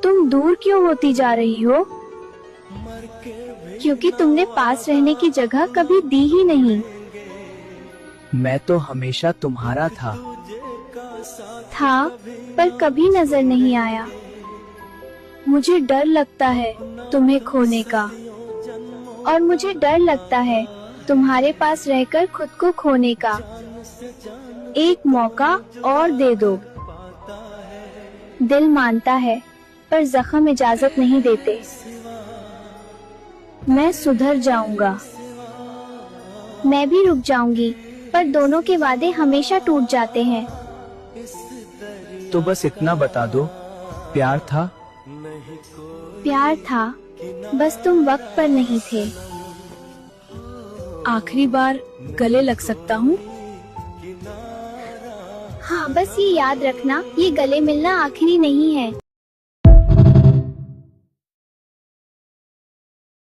तुम दूर क्यों होती जा रही हो? क्योंकि तुमने पास रहने की जगह कभी दी ही नहीं। मैं तो हमेशा तुम्हारा था। पर कभी नजर नहीं आया। मुझे डर लगता है तुम्हें खोने का, और मुझे डर लगता है तुम्हारे पास रहकर खुद को खोने का। एक मौका और दे दो। दिल मानता है पर जख्म इजाजत नहीं देते। मैं सुधर जाऊंगा, मैं भी रुक जाऊंगी, पर दोनों के वादे हमेशा टूट जाते हैं। तो बस इतना बता दो, प्यार था? प्यार था, बस तुम वक्त पर नहीं थे। आखिरी बार गले लग सकता हूँ? हाँ, बस ये याद रखना, ये गले मिलना आखिरी नहीं है।